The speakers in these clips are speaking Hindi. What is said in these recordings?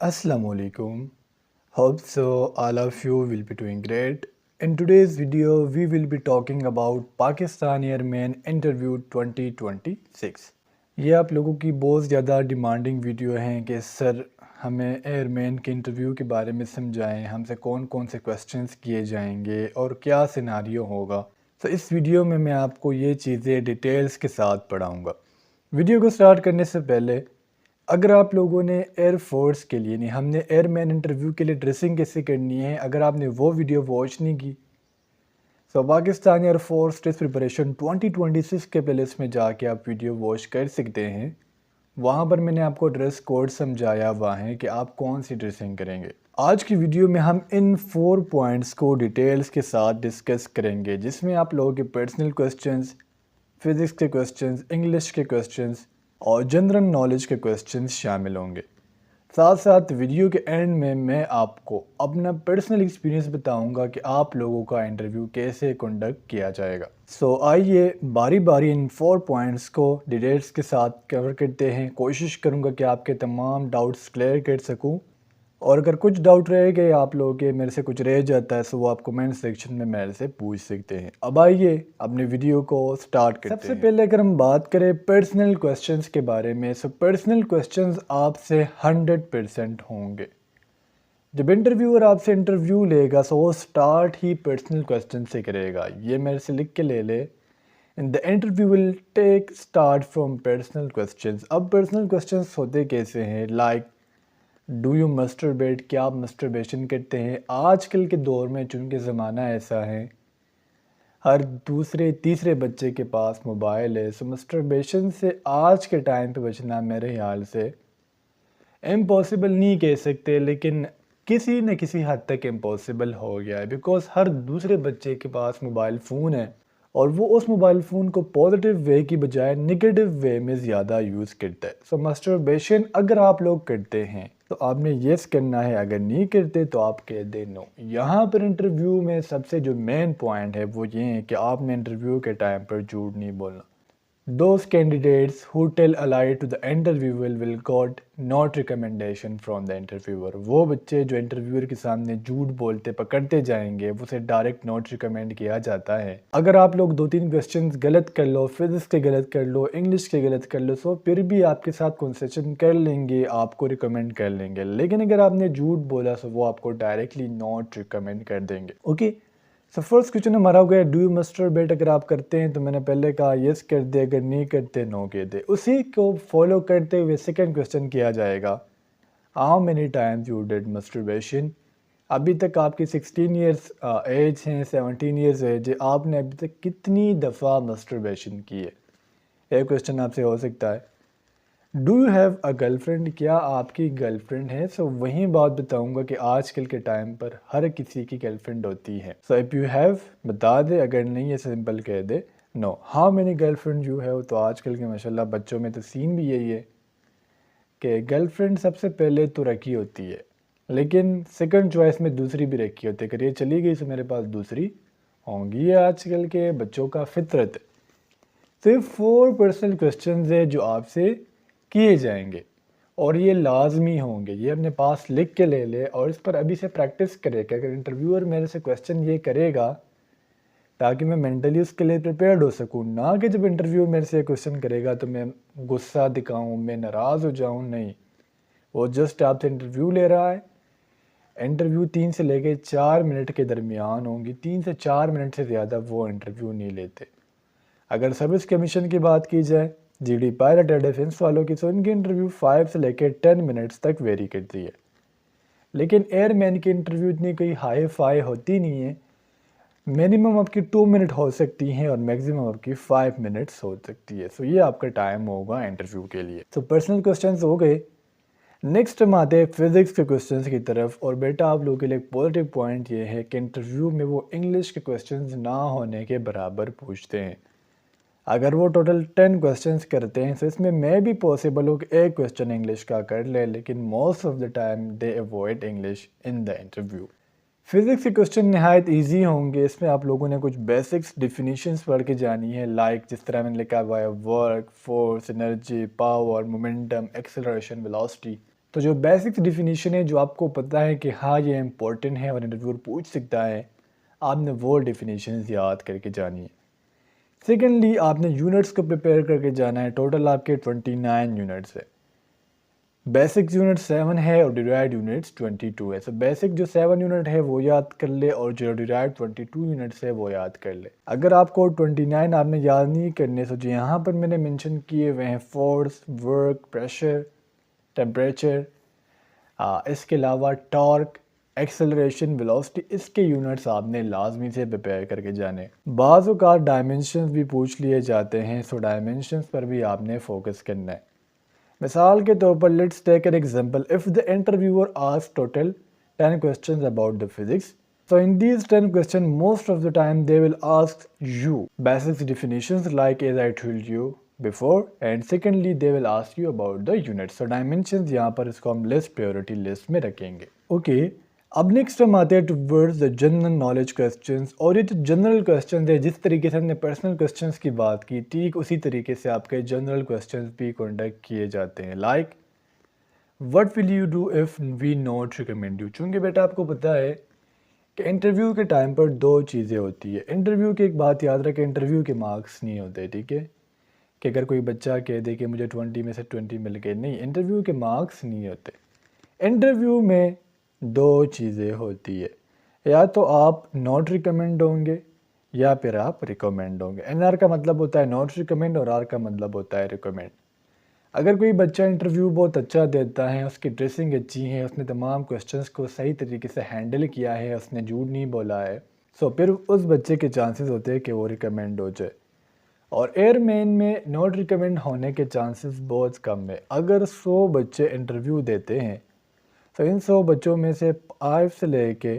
Assalamualaikum. Hope so all of you will be doing great. In today's video, we will be talking about Pakistan Airman Interview 2026. ये आप लोगों की बहुत ज़्यादा डिमांडिंग वीडियो है कि सर हमें एयरमैन के इंटरव्यू के बारे में समझाएं, हमसे कौन कौन से क्वेश्चंस किए जाएंगे और क्या सिनारियो होगा। तो इस वीडियो में मैं आपको ये चीज़ें डिटेल्स के साथ पढ़ाऊँगा। वीडियो को स्टार्ट करने से पहले अगर आप लोगों ने एयर फोर्स के लिए नहीं, हमने एयरमैन इंटरव्यू के लिए ड्रेसिंग कैसे करनी है, अगर आपने वो वीडियो वॉच नहीं की तो Pakistan Air Force test preparation 2026 के प्लेलिस्ट में जाके आप वीडियो वॉच कर सकते हैं। वहाँ पर मैंने आपको ड्रेस कोड समझाया हुआ है कि आप कौन सी ड्रेसिंग करेंगे। आज की वीडियो में हम इन 4 पॉइंट्स को डिटेल्स के साथ डिस्कस करेंगे, जिसमें आप लोगों के पर्सनल क्वेश्चंस, फिज़िक्स के क्वेश्चंस, इंग्लिश के क्वेश्चंस और जनरल नॉलेज के क्वेश्चंस शामिल होंगे। साथ साथ वीडियो के एंड में मैं आपको अपना पर्सनल एक्सपीरियंस बताऊंगा कि आप लोगों का इंटरव्यू कैसे कंडक्ट किया जाएगा। आइए बारी बारी इन 4 पॉइंट्स को डिटेल्स के साथ कवर करते हैं। कोशिश करूंगा कि आपके तमाम डाउट्स क्लियर कर सकूं, और अगर कुछ डाउट रह गए आप लोगों के, मेरे से कुछ रह जाता है, तो वो आप कमेंट सेक्शन में मेरे से पूछ सकते हैं। अब आइए अपने वीडियो को स्टार्ट करते हैं। सबसे पहले अगर हम बात करें पर्सनल क्वेश्चंस के बारे में, सो पर्सनल क्वेश्चंस आपसे 100% होंगे। जब इंटरव्यूअर आपसे इंटरव्यू लेगा तो वो स्टार्ट ही पर्सनल क्वेश्चन से करेगा। ये मेरे से लिख के ले ले, in the interview will take start from personal questions. अब पर्सनल क्वेश्चंस होते कैसे हैं, लाइक डू यू मस्टरबेट, क्या आप मस्टरबेशन करते हैं। आजकल के दौर में चूँकि ज़माना ऐसा है, हर दूसरे तीसरे बच्चे के पास मोबाइल है, सो मस्टरबेशन से आज के टाइम पे बचना मेरे ख्याल से इम्पॉसिबल नहीं कह सकते, लेकिन किसी न किसी हद तक इम्पॉसिबल हो गया है, बिकॉज़ हर दूसरे बच्चे के पास मोबाइल फ़ोन है और वो उस मोबाइल फ़ोन को पॉजिटिव वे की बजाय नेगेटिव वे में ज़्यादा यूज़ करता है। सो मस्टरबेशन अगर आप लोग करते हैं तो आपने येस करना है, अगर नहीं करते तो आप कह दे नो। यहाँ पर इंटरव्यू में सबसे जो मेन पॉइंट है वो ये है कि आपने इंटरव्यू के टाइम पर झूठ नहीं बोलना। Those candidates who tell a lie to the interviewer will got not recommendation from the interviewer। वो बच्चे जो इंटरव्यूअर के सामने झूठ बोलते पकड़ते जाएंगे, उसे डायरेक्ट नॉट रिकमेंड किया जाता है। अगर आप लोग 2-3 क्वेश्चंस गलत कर लो, फिजिक्स के गलत कर लो, इंग्लिश के गलत कर लो, तो फिर भी आपके साथ कंसेशन कर लेंगे, आपको रिकमेंड कर लेंगे। लेकिन अगर आपने झूठ बोला तो वो आपको डायरेक्टली नॉट रिकमेंड कर देंगे। ओके, सो फर्स्ट क्वेश्चन हमारा हो गया डू यू मस्टरबेट। अगर आप करते हैं तो मैंने पहले कहा यस कर दे, अगर नहीं करते नो कह दे। उसी को फॉलो करते हुए सेकंड क्वेश्चन किया जाएगा how many times you did masturbation. अभी तक आपकी 16 ईयर्स एज हैं, 17 ईयर्स एज है, आपने अभी तक कितनी दफ़ा मस्टरबेशन की है। एक क्वेश्चन आपसे हो सकता है do you have a girlfriend, क्या आपकी गर्लफ्रेंड है। सो वही बात बताऊंगा कि आजकल के टाइम पर हर किसी की गर्लफ्रेंड होती है। सो इफ़ यू हैव बता दे, अगर नहीं है सिंपल कह they know. How many girlfriend you have, तो आजकल के माशाल्लाह बच्चों में तो सीन भी यही है कि गर्लफ्रेंड सबसे पहले तो रखी होती है, लेकिन सेकंड चॉइस में दूसरी भी रखी होती है। अगर ये चली गई तो मेरे पास दूसरी होंगी। ये आजकल के बच्चों का फितरत है। तो ये 4 पर्सनल क्वेश्चन है जो आपसे किए जाएंगे और ये लाजमी होंगे। ये अपने पास लिख के ले ले और इस पर अभी से प्रैक्टिस करेगा। अगर इंटरव्यूअर मेरे से क्वेश्चन ये करेगा ताकि मैं मेंटली उसके लिए प्रिपेयर्ड हो सकूँ, ना कि जब इंटरव्यू मेरे से क्वेश्चन करेगा तो मैं गुस्सा दिखाऊँ, मैं नाराज़ हो जाऊँ। नहीं, वो जस्ट आपसे इंटरव्यू ले रहा है। इंटरव्यू 3 से लेके 4 मिनट के दरमियान होंगी, 3 से 4 मिनट से ज़्यादा वो इंटरव्यू नहीं लेते। अगर सर्विस कमीशन की बात की जाए, जीडी पायलट या डिफेंस वालों की, तो इनकी इंटरव्यू 5 से लेकर 10 मिनट्स तक वेरी करती है। लेकिन एयरमैन की इंटरव्यू इतनी कोई हाई फाई होती नहीं है। मिनिमम आपकी 2 मिनट हो सकती हैं और मैक्सिमम आपकी 5 मिनट्स हो सकती है। सो ये आपका टाइम होगा इंटरव्यू के लिए। तो पर्सनल क्वेश्चंस हो गए। नेक्स्ट हम आते हैं फिज़िक्स के क्वेश्चंस की तरफ। और बेटा आप लोगों के लिए एक पॉजिटिव पॉइंट ये है कि इंटरव्यू में वो इंग्लिश के क्वेश्चंस ना होने के बराबर पूछते हैं। अगर वो टोटल 10 क्वेश्चंस करते हैं तो इसमें मैं भी पॉसिबल हो कि एक क्वेश्चन इंग्लिश का कर ले, लेकिन most of the time they avoid English in the interview. Physics के क्वेश्चन नहायत इजी होंगे। इसमें आप लोगों ने कुछ बेसिक्स डिफिनीशंस पढ़ के जानी है, लाइक जिस तरह मैंने लिखा हुआ है work, force, energy, power, momentum, acceleration, velocity. तो जो बेसिक्स डिफिनीशन है जो आपको पता है कि हाँ ये इम्पोर्टेंट है और इंटरव्यूअर पूछ सकता है, आपने वो डिफिनीशंस याद करके जानी है। सेकेंडली आपने यूनिट्स को प्रिपेयर करके जाना है। टोटल आपके 29 यूनिट्स है। बेसिक यूनिट 7 है और डिराइव्ड यूनिट्स 22 है। सो बेसिक जो 7 यूनिट है वो याद कर ले और जो डिराइव्ड 22 यूनिट्स है वो याद कर ले। अगर आपको 29 आपने याद नहीं करने, सो जो यहाँ पर मैंने मेंशन किए हुए हैं फोर्स, वर्क, प्रेशर, टेम्परेचर, इसके अलावा टॉर्क, एक्सेलरेशन, वेलोसिटी, इसके यूनिट्स आपने लाजमी से प्रिपेयर करके जाने। बाज़ औक़ात डायमेंशंस भी पूछ लिए जाते हैं, सो डायमेंशंस पर भी आपने फोकस करना है। मिसाल के तौर पर let's take an example, if the interviewer ask total 10 questions about the physics, so in these 10 questions most of the time they will ask you basic definitions like as I told you before, and secondly they will ask you about the units। so dimensions यहाँ पर इसको हम लिस्ट प्रायोरिटी लिस्ट में रखेंगे। ओके, अब नेक्स्ट हम आते हैं towards the general knowledge questions. और ये जो जनरल क्वेश्चंस है, जिस तरीके से हमने पर्सनल क्वेश्चंस की बात की, ठीक उसी तरीके से आपके जनरल क्वेश्चंस भी कंडक्ट किए जाते हैं। Like what will you do if we not recommend you. चूँकि बेटा आपको पता है कि इंटरव्यू के टाइम पर दो चीज़ें होती है। इंटरव्यू की एक बात याद रखें, इंटरव्यू के मार्क्स नहीं होते, ठीक है, कि अगर कोई बच्चा कह दे कि मुझे 20 में से 20 मिल गए, नहीं, इंटरव्यू के मार्क्स नहीं होते। इंटरव्यू में दो चीज़ें होती है, या तो आप नॉट रिकमेंड होंगे या फिर आप रिकमेंड होंगे। NR का मतलब होता है नॉट रिकमेंड और R का मतलब होता है रिकमेंड। अगर कोई बच्चा इंटरव्यू बहुत अच्छा देता है, उसकी ड्रेसिंग अच्छी है, उसने तमाम क्वेश्चंस को सही तरीके से हैंडल किया है, उसने झूठ नहीं बोला है, सो फिर उस बच्चे के चांसेस होते हैं कि वो रिकमेंड हो जाए। और एयरमैन में नॉट रिकमेंड होने के चांसेस बहुत कम है। अगर 100 बच्चे इंटरव्यू देते हैं तो इन 100 बच्चों में से 5 से लेके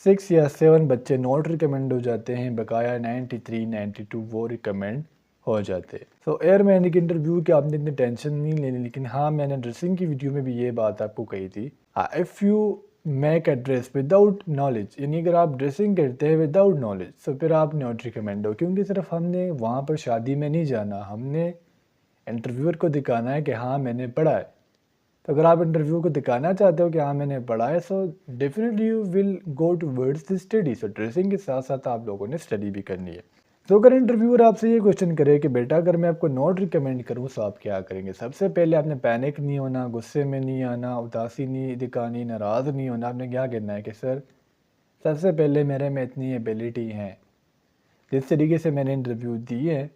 6 या 7 बच्चे नॉट रिकमेंड हो जाते हैं, बकाया 93, 92 वो रिकमेंड हो जाते हैं। सो एयरमैन के इंटरव्यू के आपने इतनी टेंशन नहीं लेनी। लेकिन हाँ, मैंने ड्रेसिंग की वीडियो में भी ये बात आपको कही थी, if you make a dress without knowledge, यानी अगर आप ड्रेसिंग करते हैं विदाउट नॉलेज, तो फिर आप नॉट रिकमेंड हो। क्योंकि सिर्फ हमने वहाँ पर शादी में नहीं जाना, हमने इंटरव्यूअर को दिखाना है कि हाँ मैंने पढ़ा है। तो अगर आप इंटरव्यू को दिखाना चाहते हो कि हाँ मैंने पढ़ा है, so definitely you will go towards the study. So dressing के साथ साथ आप लोगों ने स्टडी भी करनी है। तो अगर इंटरव्यूअर आपसे ये क्वेश्चन करे कि बेटा अगर मैं आपको नॉट रिकमेंड करूँ तो आप क्या करेंगे, सबसे पहले आपने पैनिक नहीं होना, गुस्से में नहीं आना, उदासी नहीं दिखानी, नाराज़ नहीं होना। आपने क्या कहना है कि सर सबसे पहले मेरे में इतनी एबिलिटी है, जिस तरीके से मैंने इंटरव्यू दी है,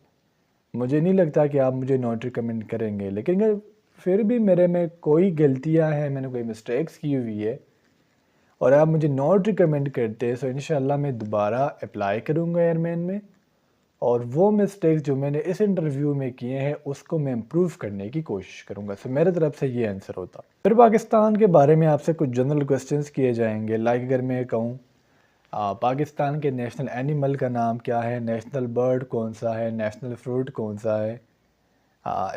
मुझे नहीं लगता कि आप मुझे नॉट रिकमेंड करेंगे। लेकिन अगर फिर भी मेरे में कोई गलतियां हैं, मैंने कोई मिस्टेक्स की हुई है और आप मुझे नॉट रिकमेंड करते हैं, सो इंशाल्लाह मैं दोबारा अप्लाई करूँगा एयरमैन में, और वो मिस्टेक्स जो मैंने इस इंटरव्यू में किए हैं उसको मैं इम्प्रूव करने की कोशिश करूँगा। सो मेरे तरफ से ये आंसर होता। फिर पाकिस्तान के बारे में आपसे कुछ जनरल क्वेश्चंस किए जाएंगे। लाइक अगर मैं कहूँ पाकिस्तान के नेशनल एनिमल का नाम क्या है, नेशनल बर्ड कौन सा है, नेशनल फ्रूट कौन सा है,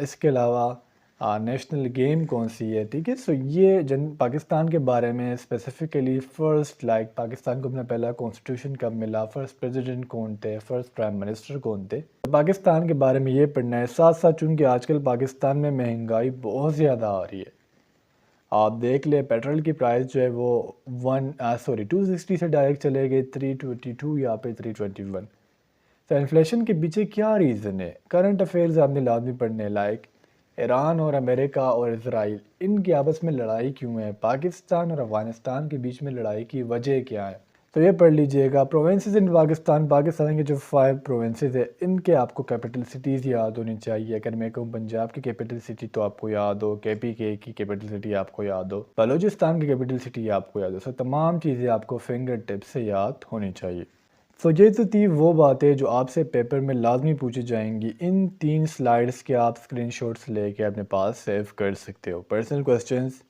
इसके अलावा नेशनल गेम कौन सी है, ठीक है। सो ये पाकिस्तान के बारे में स्पेसिफिकली फ़र्स्ट, लाइक पाकिस्तान को अपना पहला कॉन्स्टिट्यूशन कब मिला, फ़र्स्ट प्रेसिडेंट कौन थे, फ़र्स्ट प्राइम मिनिस्टर कौन थे, तो पाकिस्तान के बारे में ये पढ़ना है। साथ साथ चूँकि आजकल पाकिस्तान में महंगाई बहुत ज़्यादा आ रही है, आप देख ले पेट्रोल की प्राइस जो है वो 260 से डायरेक्ट चले गए 322 या पे 321। तो इन्फ्लेशन के पीछे क्या रीज़न है, करंट अफेयर्स आपने लाजमी पढ़ने। लाइक ईरान और अमेरिका और इसराइल, इनकी आपस में लड़ाई क्यों है, पाकिस्तान और अफ़गानिस्तान के बीच में लड़ाई की वजह क्या है, तो ये पढ़ लीजिएगा। प्रोविंसेस इन पाकिस्तान, पाकिस्तान के जो 5 प्रोविंसेस है इनके आपको कैपिटल सिटीज़ याद होनी चाहिए। अगर मैं कहूँ पंजाब की कैपिटल सिटी तो आपको याद हो, KPK की कैपिटल सिटी आपको याद हो, बलूचिस्तान की कैपिटल सिटी आपको याद हो। सो तमाम चीज़ें आपको फिंगर टिप से याद होनी चाहिए। सो ये तो थी वो बातें जो आपसे पेपर में लाजमी पूछी जाएंगी। इन 3 स्लाइड्स के आप स्क्रीनशॉट्स लेके अपने पास सेव कर सकते हो। पर्सनल क्वेश्चंस,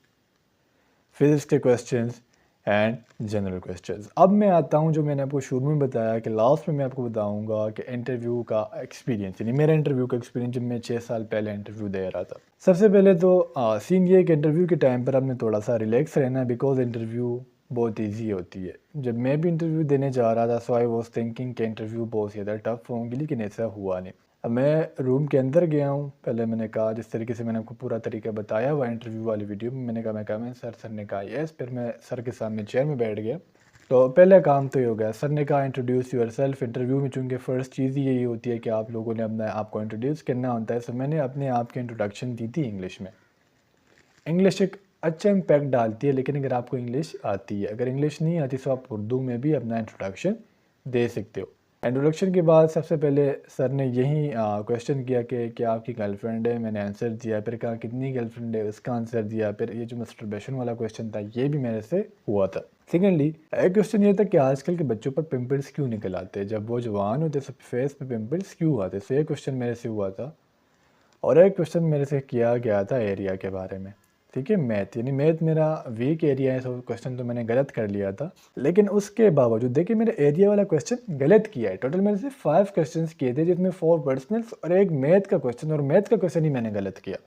फिजिक्स के क्वेश्चंस एंड जनरल क्वेश्चंस। अब मैं आता हूँ जो मैंने आपको शुरू में बताया कि लास्ट में मैं आपको बताऊँगा कि इंटरव्यू का एक्सपीरियंस, यानी मेरा इंटरव्यू का एक्सपीरियंस जब मैं 6 साल पहले इंटरव्यू दे रहा था। सबसे पहले तो सीन ये कि इंटरव्यू के टाइम पर आपने थोड़ा सा रिलैक्स रहना है, बिकॉज इंटरव्यू बहुत ईजी होती है। जब मैं भी इंटरव्यू देने जा रहा था, सो आई वॉज थिंकिंग कि इंटरव्यू बहुत ज़्यादा टफ होंगी, लेकिन ऐसा हुआ नहीं। अब मैं रूम के अंदर गया हूँ, पहले मैंने कहा जिस तरीके से मैंने आपको पूरा तरीका बताया हुआ इंटरव्यू वाली वीडियो में, मैंने कहा मैं कहा मैं सर, सर ने कहा यस, फिर मैं सर के सामने चेयर में बैठ गया। तो पहला काम तो ये हो गया, सर ने कहा इंट्रोड्यूस यूर सेल्फ। इंटरव्यू में चूँकि फ़र्स्ट चीज़ ही यही होती है कि आप लोगों ने अपना आपको इंट्रोड्यूस करना होता है, सो मैंने अपने आप की इंट्रोडक्शन दी थी इंग्लिश में। इंग्लिश एक अच्छा इम्पैक्ट डालती है, लेकिन अगर आपको इंग्लिश आती है, अगर इंग्लिश नहीं आती तो आप उर्दू में भी अपना इंट्रोडक्शन दे सकते हो। इंट्रोडक्शन के बाद सबसे पहले सर ने यही क्वेश्चन किया कि क्या आपकी गर्लफ्रेंड है, मैंने आंसर दिया। फिर कहा कितनी गर्लफ्रेंड है, उसका आंसर दिया। फिर ये जो मस्टरबेशन वाला क्वेश्चन था ये भी मेरे से हुआ था। सेकेंडली एक क्वेश्चन ये था कि आजकल के बच्चों पर पिंपल्स क्यों निकल आते हैं, जब वो जवान होते सब फेस पे पिंपल्स क्यों आते, सो ये क्वेश्चन मेरे से हुआ था। और एक क्वेश्चन मेरे से किया गया था एरिया के बारे में, ठीक है, मैथ, यानी मैथ मेरा वीक एरिया है, सब क्वेश्चन तो मैंने गलत कर लिया था। लेकिन उसके बावजूद देखिए मेरे एरिया वाला क्वेश्चन गलत किया है। टोटल मैंने सिर्फ 5 क्वेश्चंस किए थे, जिसमें 4 पर्सनल्स और एक मैथ का क्वेश्चन, और मैथ का क्वेश्चन ही मैंने गलत किया।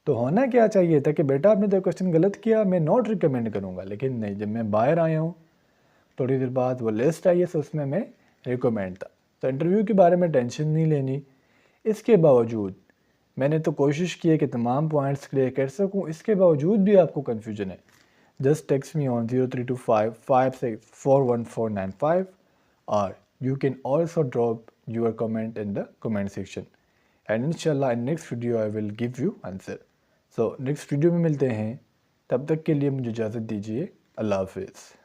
तो होना क्या चाहिए था कि बेटा आपने तो क्वेश्चन गलत किया, मैं नॉट रिकमेंड करूँगा, लेकिन नहीं, जब मैं बाहर आया हूँ थोड़ी देर बाद वो लिस्ट आई है, तो उसमें मैं रिकमेंड था। तो इंटरव्यू के बारे में टेंशन नहीं लेनी। इसके बावजूद मैंने तो कोशिश की है कि तमाम पॉइंट्स क्लियर कर सकूं, इसके बावजूद भी आपको कन्फ्यूजन है, जस्ट टेक्स्ट मी ऑन 032556419495 और you can also drop your comment in the comment section and इंशाल्लाह in next video I will give you answer. So next video में मिलते हैं, तब तक के लिए मुझे इजाज़त दीजिए। अल्लाह हाफिज़।